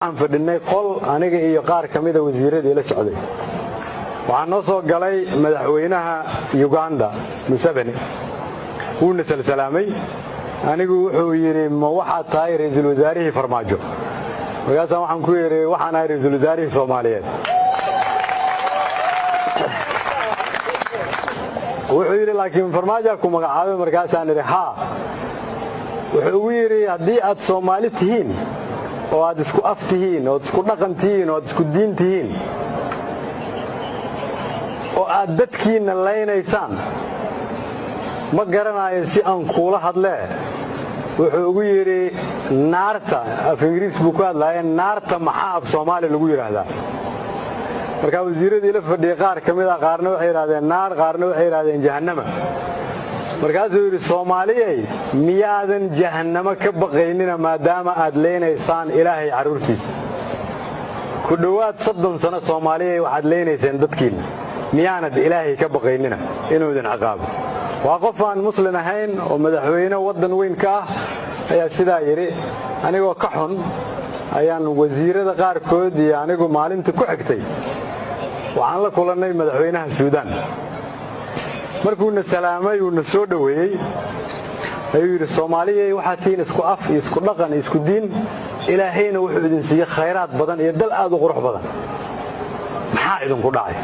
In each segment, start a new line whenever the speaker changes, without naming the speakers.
waxaan fadhinay qol aniga iyo qaar kamid ah wasiiradii la socday waxaan noo soo galay madaxweynaha Uganda Museveni wuuna salaamay anigu wuxuu yiri ma waxa tahay ra'iisul wasaarihii Farmaajo markaas waxaan ku yeeray waxaan ahay ra'iisul wasaarihii Soomaaliyeed wuxuu yiri laakiin Farmaajo ku magacaabay markaas aan yiri ha wuxuu yiri haddii aad Soomaali tihiin oo aad isku aftihiin oo isku dhaqan tihiin oo isku diin tihiin oo aad dadkiina leenaysaan ma garanayo si aan kula hadlee wuxuu ugu yiri naarta af Ingiriis buu ku hadlaayay naarta maxaa af Soomaali lagu yiraahdaa marka wasiiradii la fadhiyay qaar kamid ah qaarna waxay yiraahdeen naar qaarna waxay yiraahdeen jahannama markaas uu yiri Soomaaliyay miyaadan jahannama ka baqaynina maadaama aad leenaysaan Ilaahay caruurtiisa ku dhawaad 30 sano Soomaaliyay waxaad leenayseen dadkiina miyaanad Ilaahay ka baqaynina inuu idin ciqaabo waa qof aan muslim ahayn oo madaxweyne wadan weyn ka ah ayaa sidaa yiri anigoo ka xun ayaan wasiirada qaar kood iyo anigu maalinta ku xigtay waxaan la kulanay madaxweynaha Suudaan markuu na salaamay uu na soo dhaweeyay ayuu yiri Soomaaliyeey waxa tiin isku af iyo isku dhaqan iyo isku diin Ilaahayna wuxuu idin siiyay khayraad badan iyo dal aad u qurux badan maxaa idin ku dhacay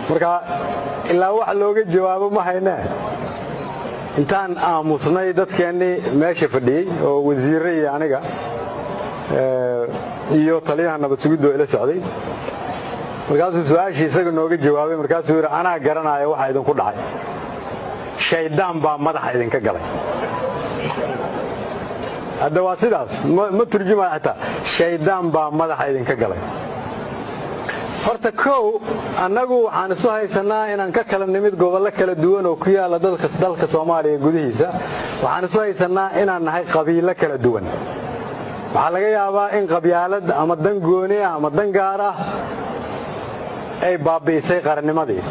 marka ilaa wax looga jawaabo ma hayna intaan aamusnay dadkeenii meesha fadhiyay oo wasiiray aniga iyo taliyaha nabad sugidda ila socday markaasuu su'aashii isaga nooga jawaabay markaasuu yiri anaa garanaayo waxa idin ku dhacay shaydaan baa madaxa idin ka galay hadda waa sidaas ma turjumaa xataa shaydaan baa madaxa idin ka galay horta koow annagu waxaan isu haysanaa inaan ka kala nimid gobollo kala duwan oo ku yaala dalka Soomaaliya gudihiisa waxaan isu haysanaa inaan nahay qabiilo kala duwan waxa laga yaabaa in qabyaalad ama dan gooni ama dan gaar ah ay baabiisay qarannimadii